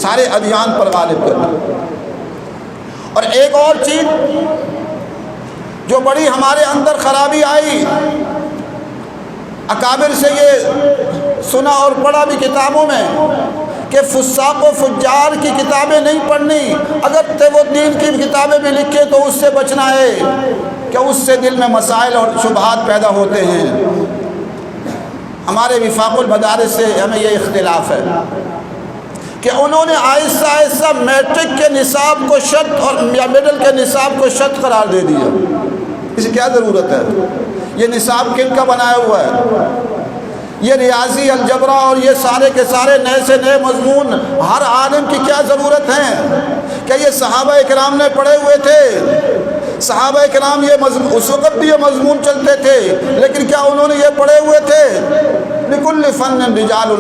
سارے ادیان پر غالب کرنا۔ اور ایک اور چیز جو بڑی ہمارے اندر خرابی آئی، اکابر سے یہ سنا اور پڑھا بھی کتابوں میں کہ فساق و فجار کی کتابیں نہیں پڑھنی، اگر وہ دین کی کتابیں بھی لکھے تو اس سے بچنا ہے کہ اس سے دل میں مسائل اور شبہات پیدا ہوتے ہیں۔ ہمارے وفاق المدارس سے ہمیں یہ اختلاف ہے کہ انہوں نے آہستہ آہستہ میٹرک کے نصاب کو شرط اور یا مڈل کے نصاب کو شرط قرار دے دیا۔ اس کی کیا ضرورت ہے؟ یہ نصاب کن کا بنایا ہوا ہے؟ یہ ریاضی، الجبرا اور یہ سارے کے سارے نئے سے نئے مضمون ہر عالم کی کیا ضرورت ہے؟ کہ یہ صحابہ اکرام نے پڑھے ہوئے تھے، صحابہ اکرام یہ اس وقت بھی یہ مضمون چلتے تھے، لیکن کیا انہوں نے یہ پڑھے ہوئے تھے؟ لکل فن رجال،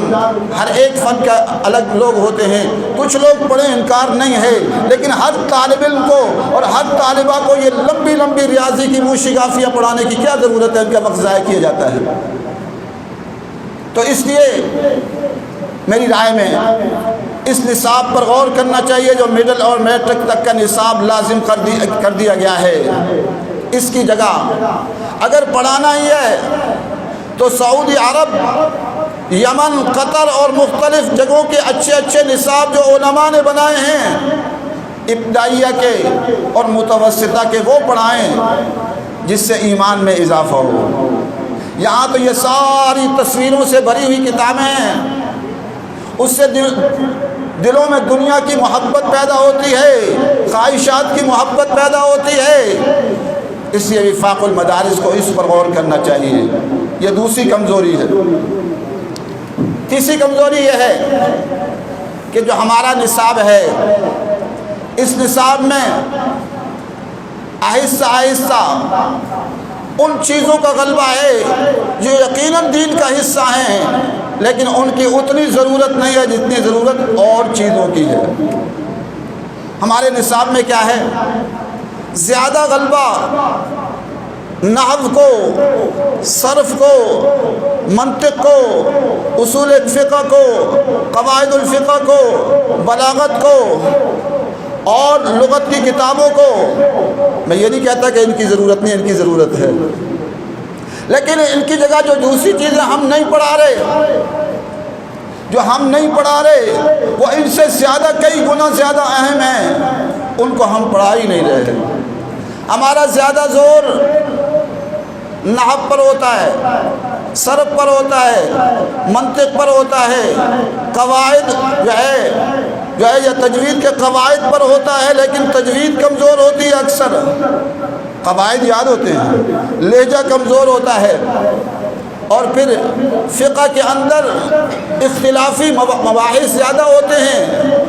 ہر ایک فن کا الگ لوگ ہوتے ہیں، کچھ لوگ پڑھیں انکار نہیں ہے، لیکن ہر طالب علم کو اور ہر طالبہ کو یہ لمبی لمبی ریاضی کی موشگافیاں پڑھانے کی کیا ضرورت ہے؟ ان کا وقت ضائع کیا جاتا ہے۔ تو اس لیے میری رائے میں اس نصاب پر غور کرنا چاہیے جو مڈل اور میٹرک تک کا نصاب لازم کر دیا گیا ہے۔ اس کی جگہ اگر پڑھانا ہی ہے تو سعودی عرب، یمن، قطر اور مختلف جگہوں کے اچھے اچھے نصاب جو علماء نے بنائے ہیں، ابتدائیہ کے اور متوسطہ کے، وہ پڑھائیں جس سے ایمان میں اضافہ ہو۔ یہاں تو یہ ساری تصویروں سے بھری ہوئی کتابیں ہیں، اس سے دلوں میں دنیا کی محبت پیدا ہوتی ہے، خواہشات کی محبت پیدا ہوتی ہے۔ اس لیے وفاق المدارس کو اس پر غور کرنا چاہیے۔ یہ دوسری کمزوری ہے۔ تیسری کمزوری یہ ہے کہ جو ہمارا نصاب ہے، اس نصاب میں آہستہ آہستہ ان چیزوں کا غلبہ ہے جو یقیناً دین کا حصہ ہیں، لیکن ان کی اتنی ضرورت نہیں ہے جتنی ضرورت اور چیزوں کی ہے۔ ہمارے نصاب میں کیا ہے؟ زیادہ غلبہ نحو کو، صرف کو، منطق کو، اصول فقہ کو، قواعد الفقہ کو، بلاغت کو اور لغت کی کتابوں کو۔ میں یہ نہیں کہتا کہ ان کی ضرورت نہیں، ان کی ضرورت ہے، لیکن ان کی جگہ جو دوسری چیزیں ہم نہیں پڑھا رہے، جو ہم نہیں پڑھا رہے وہ ان سے زیادہ، کئی گنا زیادہ اہم ہیں، ان کو ہم پڑھا ہی نہیں رہے۔ ہمارا زیادہ زور نحو پر ہوتا ہے، صرف پر ہوتا ہے، منطق پر ہوتا ہے، قواعد جو ہے یا تجوید کے قواعد پر ہوتا ہے، لیکن تجوید کمزور ہوتی ہے، اکثر قواعد یاد ہوتے ہیں، لہجہ کمزور ہوتا ہے، اور پھر فقہ کے اندر اختلافی مباحث زیادہ ہوتے ہیں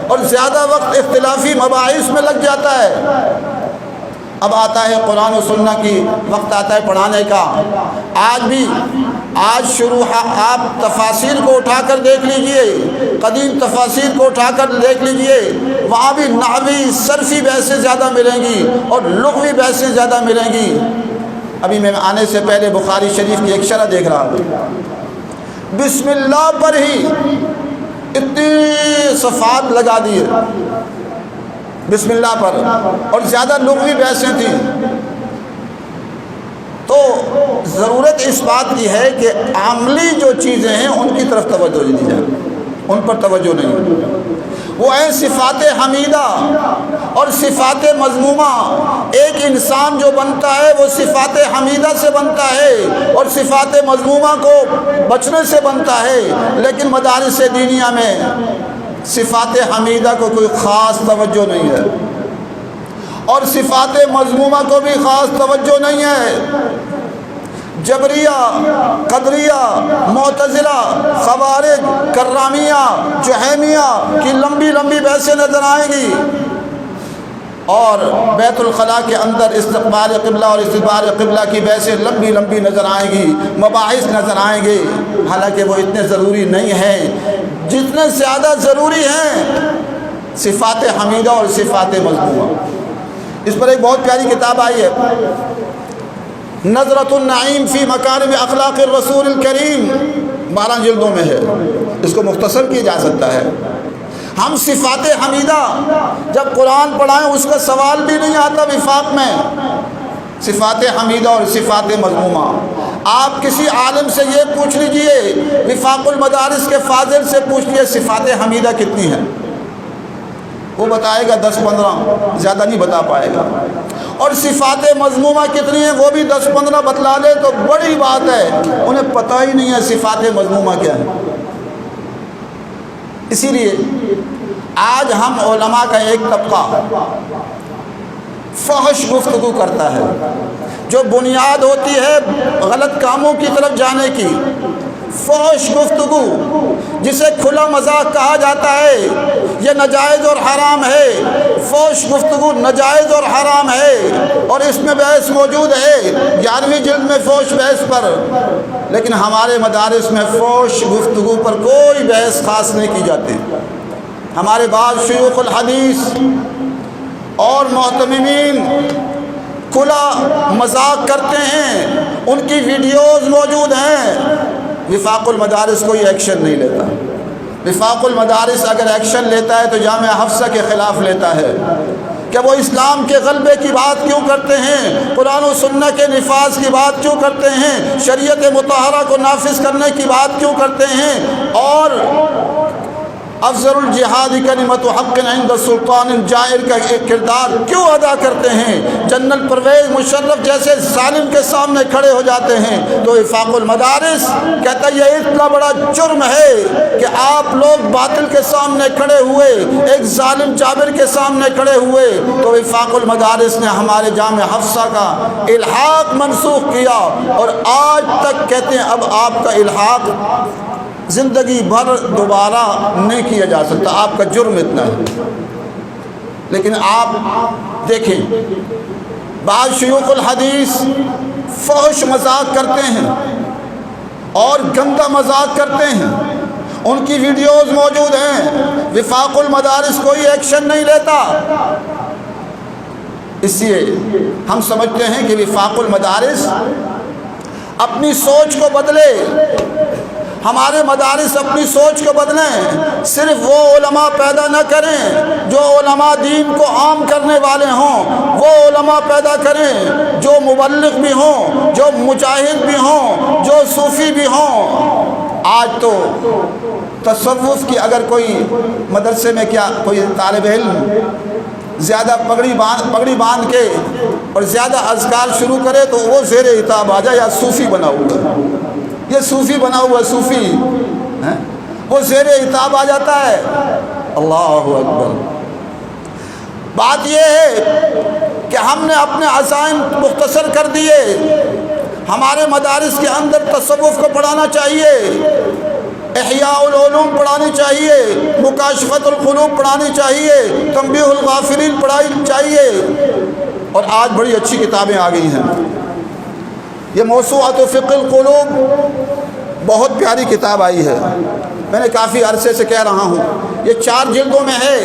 اور زیادہ وقت اختلافی مباحث میں لگ جاتا ہے۔ اب آتا ہے قرآن و سنت کی وقت، آتا ہے پڑھانے کا۔ آج شروع آپ تفاسیر کو اٹھا کر دیکھ لیجئے، قدیم تفاسیر کو اٹھا کر دیکھ لیجئے، وہاں بھی نحوی صرفی بحثیں زیادہ ملیں گی اور لغوی بحثیں زیادہ ملیں گی۔ ابھی میں آنے سے پہلے بخاری شریف کی ایک شرح دیکھ رہا ہوں، بسم اللہ پر ہی اتنی صفحات لگا دیے، بسم اللہ پر، اور زیادہ لغوی بحثیں تھیں۔ تو ضرورت اس بات کی ہے کہ عملی جو چیزیں ہیں ان کی طرف توجہ دی جائے، ان پر توجہ نہیں۔ وہ ہیں صفات حمیدہ اور صفات مذمومہ۔ ایک انسان جو بنتا ہے وہ صفات حمیدہ سے بنتا ہے اور صفات مذمومہ کو بچنے سے بنتا ہے، لیکن مدارس دینیہ میں صفات حمیدہ کو کوئی خاص توجہ نہیں ہے اور صفات مذمومہ کو بھی خاص توجہ نہیں ہے۔ جبریہ، قدریہ، معتزلہ، خوارج، کرامیہ، جہمیہ کی لمبی لمبی بحثیں نظر آئیں گی، اور بیت الخلاء کے اندر استقبال قبلہ اور استدبار قبلہ کی بحثیں لمبی لمبی نظر آئیں گی، مباحث نظر آئیں گے، حالانکہ وہ اتنے ضروری نہیں ہیں جتنے زیادہ ضروری ہیں صفات حمیدہ اور صفات مذمومہ۔ اس پر ایک بہت پیاری کتاب آئی ہے، نظرۃ النعیم فی مکارم اخلاق الرسول الکریم، 12 جلدوں میں ہے، اس کو مختصر کیا جا سکتا ہے۔ ہم صفات حمیدہ جب قرآن پڑھائیں اس کا سوال بھی نہیں آتا وفاق میں، صفات حمیدہ اور صفات مذمومہ۔ آپ کسی عالم سے یہ پوچھ لیجئے، وفاق المدارس کے فاضل سے پوچھ لیجئے صفات حمیدہ کتنی ہیں، وہ بتائے گا 10-15، زیادہ نہیں بتا پائے گا۔ اور صفات مذمومہ کتنی ہیں وہ بھی 10-15 بتلا لے تو بڑی بات ہے، انہیں پتہ ہی نہیں ہے صفات مذمومہ کیا ہے۔ اسی لیے آج ہم علماء کا ایک طبقہ فحش گفتگو کرتا ہے، جو بنیاد ہوتی ہے غلط کاموں کی طرف جانے کی، فحش گفتگو جسے کھلا مذاق کہا جاتا ہے، یہ ناجائز اور حرام ہے۔ فحش گفتگو ناجائز اور حرام ہے، اور اس میں بحث موجود ہے 11ویں جلد میں فحش بحث پر، لیکن ہمارے مدارس میں فحش گفتگو پر کوئی بحث خاص نہیں کی جاتی۔ ہمارے بعض شیوخ الحدیث اور محتممین کھلا مذاق کرتے ہیں، ان کی ویڈیوز موجود ہیں۔ وفاق المدارس کوئی ایکشن نہیں لیتا۔ وفاق المدارس اگر ایکشن لیتا ہے تو جامعہ حفصہ کے خلاف لیتا ہے کہ وہ اسلام کے غلبے کی بات کیوں کرتے ہیں، قرآن و سنت کے نفاذ کی بات کیوں کرتے ہیں، شریعت مطہرہ کو نافذ کرنے کی بات کیوں کرتے ہیں، اور افضل الجہاد کلمۃ حق عند سلطان جائر کا ایک کردار کیوں ادا کرتے ہیں، جنرل پرویز مشرف جیسے ظالم کے سامنے کھڑے ہو جاتے ہیں۔ تو وفاق المدارس کہتا ہے یہ اتنا بڑا جرم ہے کہ آپ لوگ باطل کے سامنے کھڑے ہوئے، ایک ظالم جابر کے سامنے کھڑے ہوئے، تو وفاق المدارس نے ہمارے جامعہ حفصہ کا الحاق منسوخ کیا، اور آج تک کہتے ہیں اب آپ کا الحاق زندگی بھر دوبارہ نہیں کیا جا سکتا، آپ کا جرم اتنا ہے۔ لیکن آپ دیکھیں بعض شیوخ الحدیث فحش مذاق کرتے ہیں اور گندا مذاق کرتے ہیں، ان کی ویڈیوز موجود ہیں، وفاق المدارس کوئی ایکشن نہیں لیتا۔ اس لیے ہم سمجھتے ہیں کہ وفاق المدارس اپنی سوچ کو بدلے، ہمارے مدارس اپنی سوچ کو بدلیں، صرف وہ علماء پیدا نہ کریں جو علماء دین کو عام کرنے والے ہوں، وہ علماء پیدا کریں جو مبلغ بھی ہوں، جو مجاہد بھی ہوں، جو صوفی بھی ہوں۔ آج تو تصوف کی اگر کوئی مدرسے میں کیا کوئی طالب علم زیادہ پگڑی باندھ کے اور زیادہ اذکار شروع کرے تو وہ زیر عتاب آ جائے یا صوفی بنا ہوا، یہ صوفی بنا ہوا صوفی، وہ زیر عتاب آ جاتا ہے۔ اللہ اکبر۔ بات یہ ہے کہ ہم نے اپنے عزائم مختصر کر دیے۔ ہمارے مدارس کے اندر تصوف کو پڑھانا چاہیے، احیاء العلوم پڑھانی چاہیے، مکاشفت القلوب پڑھانی چاہیے، تنبیہ الغافلین پڑھانی چاہیے، اور آج بڑی اچھی کتابیں آ گئی ہیں۔ یہ موسوعۃ فقہ القلوب بہت پیاری کتاب آئی ہے، میں نے کافی عرصے سے کہہ رہا ہوں، یہ 4 جلدوں میں ہے،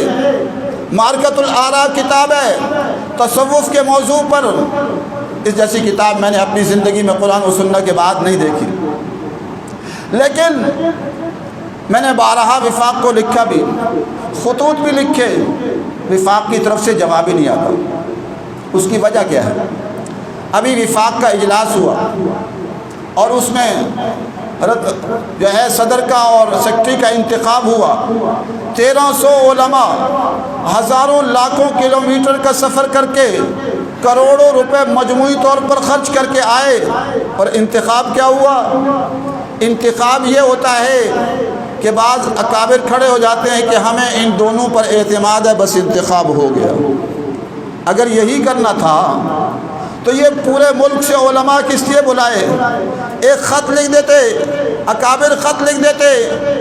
معرکۃ الآراء کتاب ہے، تصوف کے موضوع پر اس جیسی کتاب میں نے اپنی زندگی میں قرآن و سنت کے بعد نہیں دیکھی۔ لیکن میں نے بارہا وفاق کو لکھا بھی، خطوط بھی لکھے، وفاق کی طرف سے جواب ہی نہیں آتا۔ اس کی وجہ کیا ہے؟ ابھی وفاق کا اجلاس ہوا اور اس میں جو ہے صدر کا اور سیکرٹری کا انتخاب ہوا، 1300 علماء ہزاروں لاکھوں کلومیٹر کا سفر کر کے کروڑوں روپے مجموعی طور پر خرچ کر کے آئے، اور انتخاب کیا ہوا؟ انتخاب یہ ہوتا ہے کہ بعض اکابر کھڑے ہو جاتے ہیں کہ ہمیں ان دونوں پر اعتماد ہے، بس انتخاب ہو گیا۔ اگر یہی کرنا تھا تو یہ پورے ملک سے علماء کس لیے بلائے؟ ایک خط لکھ دیتے، اکابر خط لکھ دیتے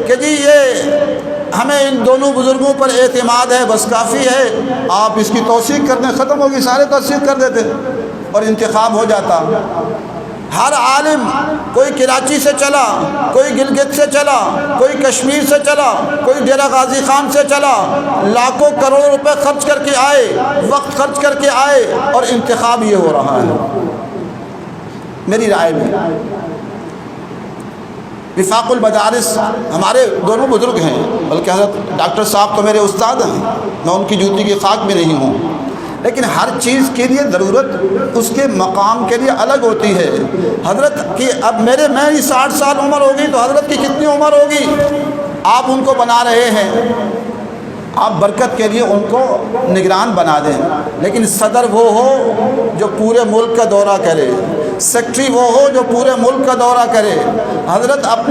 کہ جی یہ ہمیں ان دونوں بزرگوں پر اعتماد ہے، بس کافی ہے، آپ اس کی توثیق کر دیں، ختم ہوگی، سارے توثیق کر دیتے اور انتخاب ہو جاتا۔ ہر عالم، کوئی کراچی سے چلا، کوئی گلگت سے چلا، کوئی کشمیر سے چلا، کوئی ڈیرہ غازی خان سے چلا، لاکھوں کروڑوں روپے خرچ کر کے آئے، وقت خرچ کر کے آئے، اور انتخاب یہ ہو رہا ہے۔ میری رائے میں وفاق المدارس ہمارے دونوں بزرگ ہیں، بلکہ حضرت ڈاکٹر صاحب تو میرے استاد ہیں، میں ان کی جوتی کی خاک بھی نہیں ہوں، لیکن ہر چیز کے لیے ضرورت اس کے مقام کے لیے الگ ہوتی ہے۔ حضرت کی اب میں 60 سال عمر ہوگی تو حضرت کی کتنی عمر ہوگی؟ آپ ان کو بنا رہے ہیں، آپ برکت کے لیے ان کو نگران بنا دیں، لیکن صدر وہ ہو جو پورے ملک کا دورہ کرے، سیکٹری وہ ہو جو پورے ملک کا دورہ کرے۔ حضرت اپنے